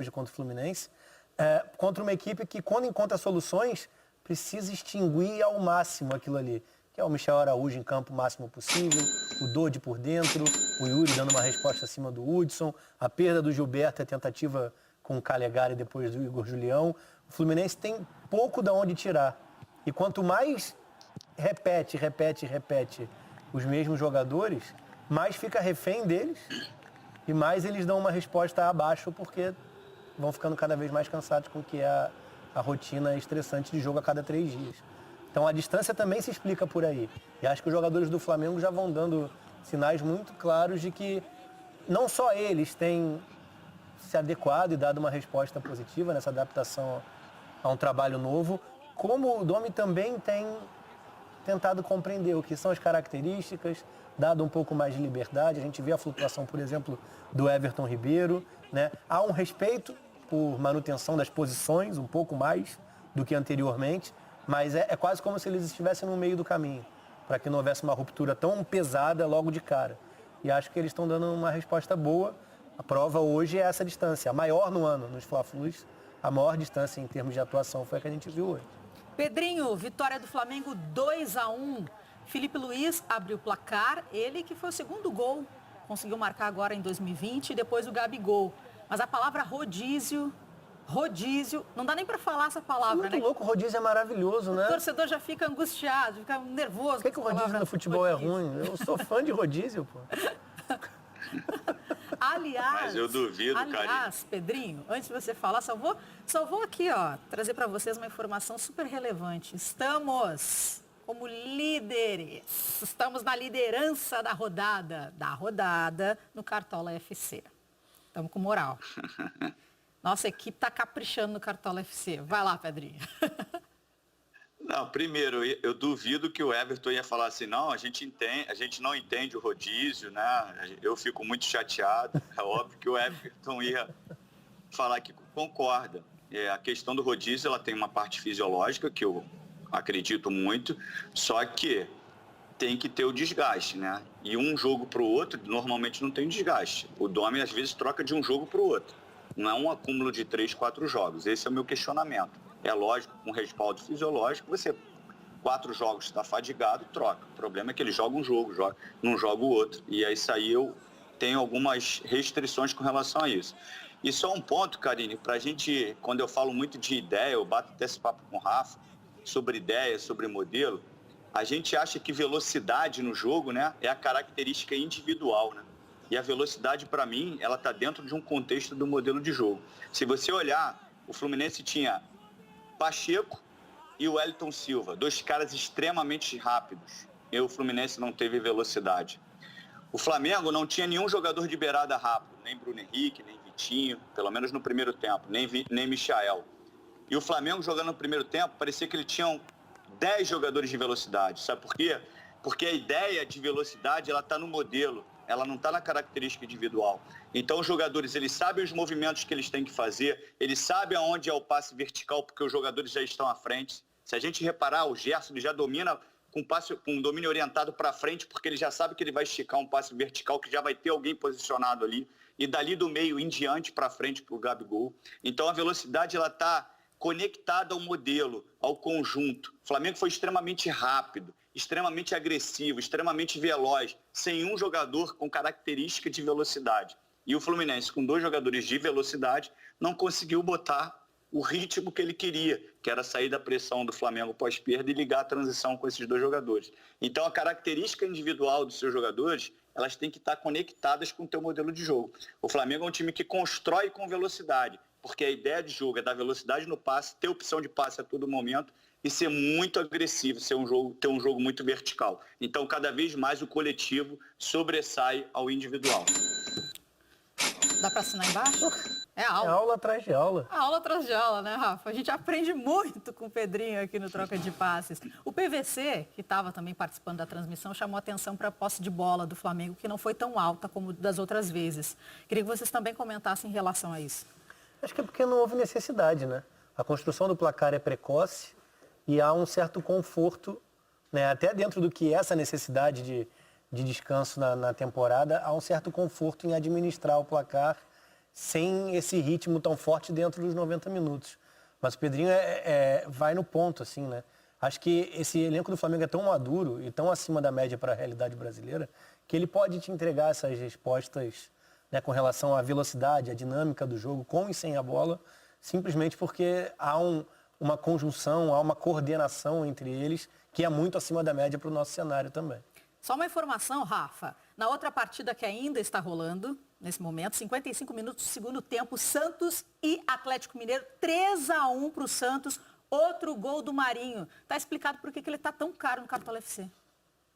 hoje contra o Fluminense, contra uma equipe que, quando encontra soluções, precisa extinguir ao máximo aquilo ali. Que é o Michel Araújo em campo o máximo possível, o Dodi por dentro, o Yuri dando uma resposta acima do Hudson, a perda do Gilberto, a tentativa com o Calegari depois do Igor Julião. O Fluminense tem pouco de onde tirar. E quanto mais repete os mesmos jogadores, mais fica refém deles e mais eles dão uma resposta abaixo porque vão ficando cada vez mais cansados com o que é a rotina estressante de jogo a cada 3 dias. Então a distância também se explica por aí. E acho que os jogadores do Flamengo já vão dando sinais muito claros de que não só eles têm se adequado e dado uma resposta positiva nessa adaptação a um trabalho novo, como o Domi também tem tentado compreender o que são as características, dado um pouco mais de liberdade. A gente vê a flutuação, por exemplo, do Everton Ribeiro, né? Há um respeito por manutenção das posições, um pouco mais do que anteriormente, mas é quase como se eles estivessem no meio do caminho, para que não houvesse uma ruptura tão pesada logo de cara. E acho que eles estão dando uma resposta boa. A prova hoje é essa distância, a maior no ano, nos Fla-Flus, a maior distância em termos de atuação foi a que a gente viu hoje. Pedrinho, vitória do Flamengo 2-1. Felipe Luiz abriu o placar, ele que foi o segundo gol, conseguiu marcar agora em 2020 e depois o Gabigol. Mas a palavra rodízio, não dá nem para falar essa palavra, muito né? Louco, rodízio é maravilhoso, né? O torcedor já fica angustiado, fica nervoso. Por que o rodízio no futebol é ruim? Eu sou fã de rodízio, pô. Aliás, mas eu duvido, Karine. Pedrinho, antes de você falar, só vou aqui, trazer para vocês uma informação super relevante. Estamos como líderes, estamos na liderança da rodada no Cartola FC. Estamos com moral. Nossa equipe está caprichando no Cartola FC. Vai lá, Pedrinho. Não, primeiro, eu duvido que o Everton ia falar assim, não, a gente não entende o rodízio, né? Eu fico muito chateado. É óbvio que o Everton ia falar que concorda. A questão do rodízio, ela tem uma parte fisiológica, que eu acredito muito, só que tem que ter o desgaste, né? E um jogo para o outro, normalmente não tem desgaste. O Domi, às vezes, troca de um jogo para o outro. Não é um acúmulo de 3, 4 jogos. Esse é o meu questionamento. É lógico, com respaldo fisiológico, você 4 jogos está fadigado, troca. O problema é que ele joga um jogo, não joga o outro. E é isso aí, eu tenho algumas restrições com relação a isso. E só um ponto, Karine, para a gente, quando eu falo muito de ideia, eu bato até esse papo com o Rafa, sobre ideia, sobre modelo, a gente acha que velocidade no jogo, né, é a característica individual, né? E a velocidade, para mim, ela está dentro de um contexto do modelo de jogo. Se você olhar, o Fluminense tinha Pacheco e o Wellington Silva, 2 caras extremamente rápidos. E o Fluminense não teve velocidade. O Flamengo não tinha nenhum jogador de beirada rápido, nem Bruno Henrique, nem Vitinho, pelo menos no primeiro tempo, nem Michael. E o Flamengo jogando no primeiro tempo, parecia que ele tinha 10 jogadores de velocidade. Sabe por quê? Porque a ideia de velocidade, ela está no modelo, ela não está na característica individual. Então os jogadores, eles sabem os movimentos que eles têm que fazer, eles sabem aonde é o passe vertical, porque os jogadores já estão à frente. Se a gente reparar, o Gerson ele já domina com um domínio orientado para frente, porque ele já sabe que ele vai esticar um passe vertical, que já vai ter alguém posicionado ali, e dali do meio em diante para frente para o Gabigol. Então a velocidade, ela está conectada ao modelo, ao conjunto. O Flamengo foi extremamente rápido, extremamente agressivo, extremamente veloz, sem um jogador com característica de velocidade. E o Fluminense, com 2 jogadores de velocidade, não conseguiu botar o ritmo que ele queria, que era sair da pressão do Flamengo pós-perda e ligar a transição com esses 2 jogadores. Então, a característica individual dos seus jogadores, elas têm que estar conectadas com o teu modelo de jogo. O Flamengo é um time que constrói com velocidade, porque a ideia de jogo é dar velocidade no passe, ter opção de passe a todo momento e ser muito agressivo, ter um jogo muito vertical. Então, cada vez mais o coletivo sobressai ao individual. Dá para assinar embaixo? É aula. É aula atrás de aula. Aula atrás de aula, né, Rafa? A gente aprende muito com o Pedrinho aqui no Troca de Passes. O PVC, que estava também participando da transmissão, chamou atenção para a posse de bola do Flamengo, que não foi tão alta como das outras vezes. Queria que vocês também comentassem em relação a isso. Acho que é porque não houve necessidade, né? A construção do placar é precoce e há um certo conforto, né? Até dentro do que é essa necessidade de descanso na temporada, há um certo conforto em administrar o placar sem esse ritmo tão forte dentro dos 90 minutos. Mas o Pedrinho vai no ponto, assim, né? Acho que esse elenco do Flamengo é tão maduro e tão acima da média para a realidade brasileira que ele pode te entregar essas respostas, né, com relação à velocidade, à dinâmica do jogo, com e sem a bola, simplesmente porque há uma conjunção, há uma coordenação entre eles que é muito acima da média para o nosso cenário também. Só uma informação, Rafa. Na outra partida que ainda está rolando, nesse momento, 55 minutos do segundo tempo, Santos e Atlético Mineiro, 3-1 para o Santos, outro gol do Marinho. Tá explicado por que ele tá tão caro no Cartola FC.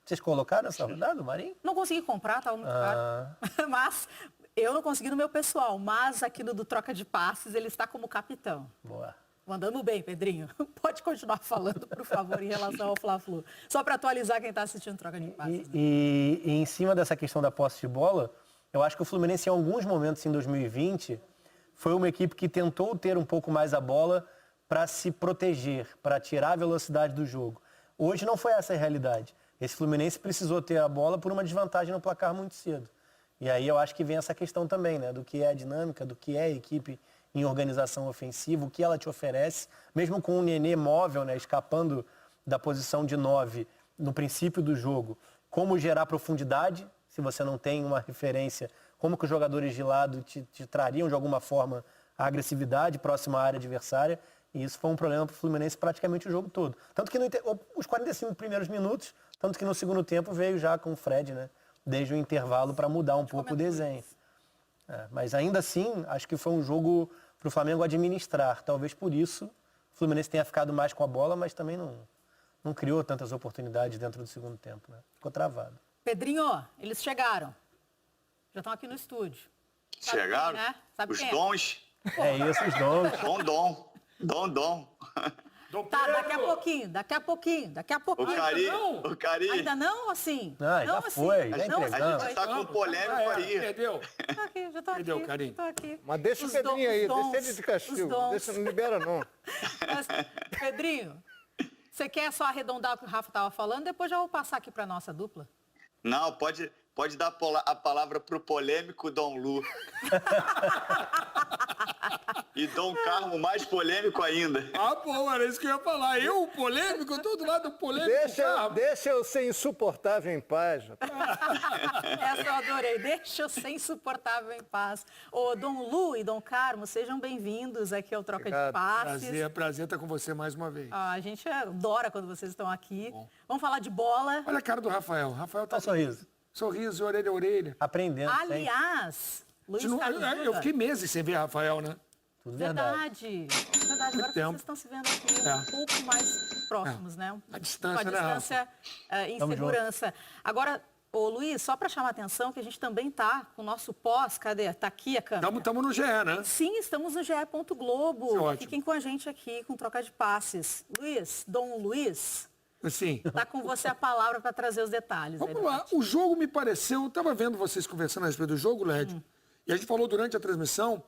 Vocês colocaram essa rodada, o Marinho? Não consegui comprar, estava muito caro. Mas eu não consegui no meu pessoal, mas aqui no do Troca de Passes ele está como capitão. Boa. Mandando bem, Pedrinho. Pode continuar falando, por favor, em relação ao Fla-Flu. Só para atualizar quem está assistindo Troca de Passes. E em cima dessa questão da posse de bola, eu acho que o Fluminense, em alguns momentos em 2020, foi uma equipe que tentou ter um pouco mais a bola para se proteger, para tirar a velocidade do jogo. Hoje não foi essa a realidade. Esse Fluminense precisou ter a bola por uma desvantagem no placar muito cedo. E aí eu acho que vem essa questão também, né? Do que é a dinâmica, do que é a equipe em organização ofensiva, o que ela te oferece, mesmo com o Nenê móvel, né, escapando da posição de 9 no princípio do jogo, como gerar profundidade, se você não tem uma referência, como que os jogadores de lado te trariam de alguma forma a agressividade próxima à área adversária, e isso foi um problema para o Fluminense praticamente o jogo todo. Tanto que os 45 primeiros minutos, tanto que no segundo tempo veio já com o Fred, né, desde o intervalo para mudar um pouco o desenho. Mas ainda assim, acho que foi um jogo para o Flamengo administrar. Talvez por isso o Fluminense tenha ficado mais com a bola, mas também não criou tantas oportunidades dentro do segundo tempo. Né? Ficou travado. Pedrinho, eles chegaram. Já estão aqui no estúdio. Sabe chegaram? quem, né? Sabe os quem dons. É isso, os dons. Dom. Tá, daqui a pouquinho. O Cari. Ainda não, assim? Não, já foi, já entregamos. A gente está com polêmica aí. Perdeu. Tá aqui, já tô aqui. Perdeu, Carinho. Tô aqui. Mas deixa o Pedrinho aí, deixa ele de castigo. Deixa, não libera, não. Mas, Pedrinho, você quer só arredondar o que o Rafa estava falando? Depois já vou passar aqui para nossa dupla. Não, pode dar a palavra pro polêmico Dom Lu. E Dom Carmo mais polêmico ainda. Ah, pô, era isso que eu ia falar. Eu, o polêmico, eu tô do lado do polêmico. Deixa eu ser insuportável em paz. Essa eu adorei. Deixa eu ser insuportável em paz. Ô, Dom Lu e Dom Carmo, sejam bem-vindos aqui ao Troca de Passes. Prazer estar com você mais uma vez. A gente adora quando vocês estão aqui. Bom. Vamos falar de bola. Olha a cara do Rafael. Rafael tá... sorriso. Sorriso, orelha a orelha. Aprendendo. Aliás, Luiz Carlos. Eu fiquei meses sem ver Rafael, né? Tudo verdade. Agora vocês estão se vendo aqui um pouco mais próximos, né? A distância, com a distância em segurança. Agora, ô Luiz, só para chamar a atenção que a gente também tá com o nosso pós, cadê? Tá aqui a câmera. Estamos no GE, né? Sim, estamos no GE.globo. Ótimo. Fiquem com a gente aqui com Troca de Passes. Luiz, Dom Luiz. Sim. Tá com você a palavra para trazer os detalhes. Vamos lá. O jogo me pareceu... Eu estava vendo vocês conversando a respeito do jogo, Lédio, e a gente falou durante a transmissão,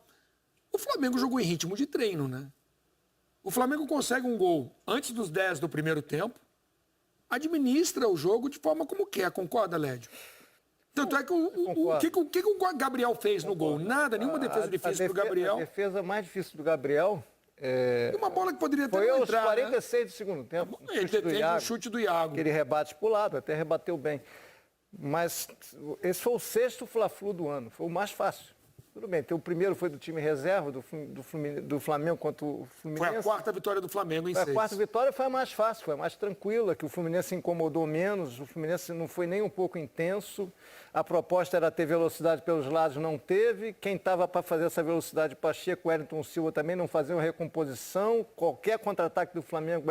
o Flamengo jogou em ritmo de treino, né? O Flamengo consegue um gol antes dos 10 do primeiro tempo, administra o jogo de forma como quer, concorda, Lédio? Tanto é que o que o Gabriel fez no gol? Nada, nenhuma defesa difícil do Gabriel. A defesa mais difícil do Gabriel... Uma bola que poderia ter foi aos entrar, 46 do segundo tempo. Ele teve um chute do Iago. Que ele rebate para o lado, até rebateu bem. Mas esse foi o 6º Fla-Flu do ano, foi o mais fácil. Tudo bem, o primeiro foi do time reserva do Flamengo contra o Fluminense. Foi a 4ª vitória do Flamengo em 6. A 4ª vitória foi a mais fácil, foi a mais tranquila, que o Fluminense se incomodou menos, o Fluminense não foi nem um pouco intenso. A proposta era ter velocidade pelos lados, não teve. Quem estava para fazer essa velocidade, Pacheco, Wellington Silva também não faziam recomposição. Qualquer contra-ataque do Flamengo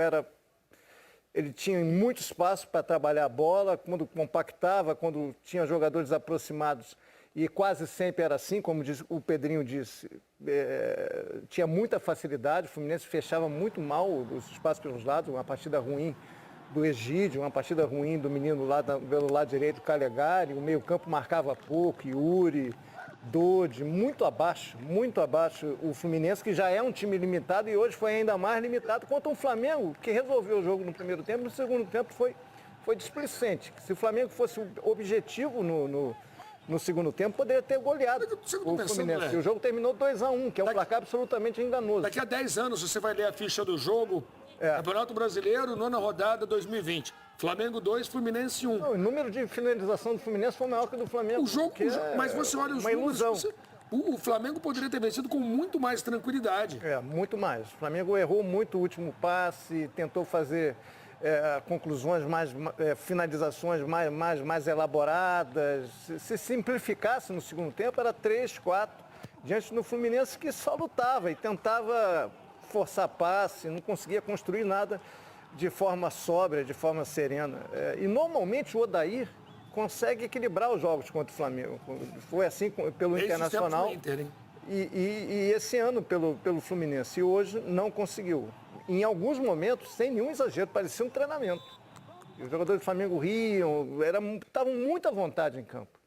ele tinha muito espaço para trabalhar a bola, quando compactava, quando tinha jogadores aproximados. E quase sempre era assim, como o Pedrinho disse, tinha muita facilidade, o Fluminense fechava muito mal os espaços pelos lados, uma partida ruim do Egídio, uma partida ruim do menino lá pelo lado direito, Calegari, o meio-campo marcava pouco, Yuri, Dodi, muito abaixo o Fluminense, que já é um time limitado e hoje foi ainda mais limitado contra um Flamengo, que resolveu o jogo no primeiro tempo, no segundo tempo foi displicente. Se o Flamengo fosse objetivo no segundo tempo, poderia ter goleado Você não tá o pensando, Fluminense. né? E o jogo terminou 2-1, que é um placar absolutamente enganoso. Daqui a 10 anos, você vai ler a ficha do jogo, Campeonato Brasileiro, 9ª rodada, 2020. Flamengo 2, Fluminense 1. Não, o número de finalização do Fluminense foi maior que o do Flamengo. Mas você olha os uma números, ilusão. o Flamengo poderia ter vencido com muito mais tranquilidade. Muito mais. O Flamengo errou muito o último passe, tentou fazer conclusões finalizações mais elaboradas. Se simplificasse no segundo tempo, era 3, 4, diante do Fluminense que só lutava e tentava forçar passe, não conseguia construir nada de forma sóbria, de forma serena. E normalmente o Odair consegue equilibrar os jogos contra o Flamengo. Foi assim pelo Internacional e esse ano pelo Fluminense. E hoje não conseguiu. Em alguns momentos, sem nenhum exagero, parecia um treinamento. Os jogadores do Flamengo riam, estavam muito à vontade em campo.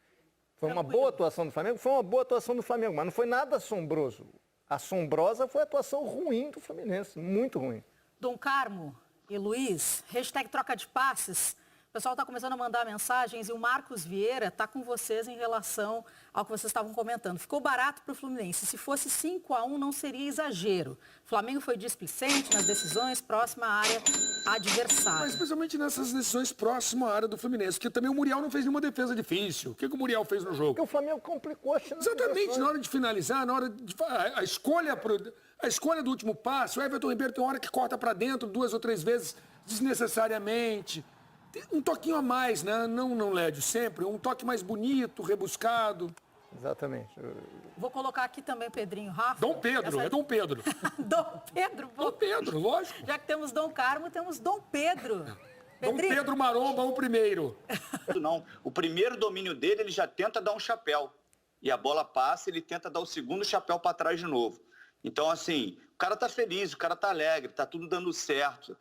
Foi uma boa atuação do Flamengo, mas não foi nada assombroso. Assombrosa foi a atuação ruim do Fluminense, muito ruim. Dom Carmo e Luiz, hashtag troca de passes. O pessoal está começando a mandar mensagens e o Marcos Vieira está com vocês em relação ao que vocês estavam comentando. Ficou barato para o Fluminense. Se fosse 5-1, não seria exagero. O Flamengo foi displicente nas decisões próxima à área adversária. Mas especialmente nessas decisões próximas à área do Fluminense, porque também o Muriel não fez nenhuma defesa difícil. O que o Muriel fez no jogo? Porque o Flamengo complicou as Exatamente, na hora de finalizar, na hora de a escolha do último passe, o Everton Ribeiro tem uma hora que corta para dentro 2 ou 3 vezes desnecessariamente. Tem um toquinho a mais, né? Não Lédio, sempre. Um toque mais bonito, rebuscado. Exatamente. Vou colocar aqui também Pedrinho, Rafa. Dom Pedro, é Dom Pedro. Dom Pedro. Dom Pedro, lógico. Já que temos Dom Carmo, temos Dom Pedro. Dom Pedro Maromba, o primeiro. Não, o primeiro domínio dele, ele já tenta dar um chapéu. E a bola passa, ele tenta dar o segundo chapéu para trás de novo. Então, assim, o cara tá feliz, o cara tá alegre, tá tudo dando certo.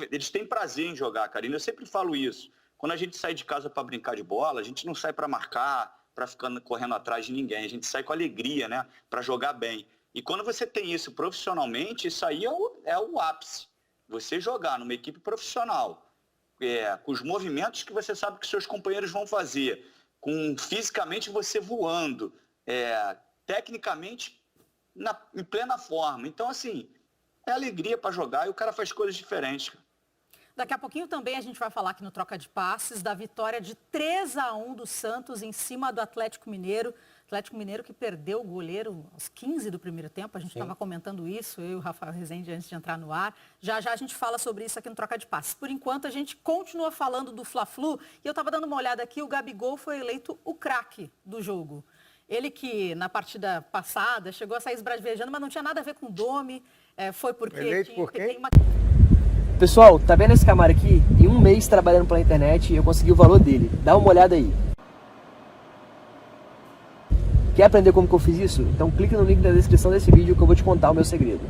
Eles têm prazer em jogar, Karine. Eu sempre falo isso. Quando a gente sai de casa para brincar de bola, a gente não sai para marcar, para ficar correndo atrás de ninguém. A gente sai com alegria, né? Para jogar bem. E quando você tem isso profissionalmente, isso aí é o ápice. Você jogar numa equipe profissional, com os movimentos que você sabe que seus companheiros vão fazer, com fisicamente você voando, tecnicamente em plena forma. Então, assim, é alegria para jogar e o cara faz coisas diferentes. Daqui a pouquinho também a gente vai falar aqui no Troca de Passes da vitória de 3-1 do Santos em cima do Atlético Mineiro. Atlético Mineiro que perdeu o goleiro aos 15 do primeiro tempo. A gente estava comentando isso, eu e o Rafael Rezende, antes de entrar no ar. Já já a gente fala sobre isso aqui no Troca de Passes. Por enquanto, a gente continua falando do Fla-Flu. E eu estava dando uma olhada aqui, o Gabigol foi eleito o craque do jogo. Ele que, na partida passada, chegou a sair esbravejando, mas não tinha nada a ver com o Domi. Foi porque... Eleito por quem? Tem uma... Pessoal, tá vendo esse Camaro aqui? Em um mês trabalhando pela internet, eu consegui o valor dele. Dá uma olhada aí. Quer aprender como que eu fiz isso? Então clique no link da descrição desse vídeo que eu vou te contar o meu segredo.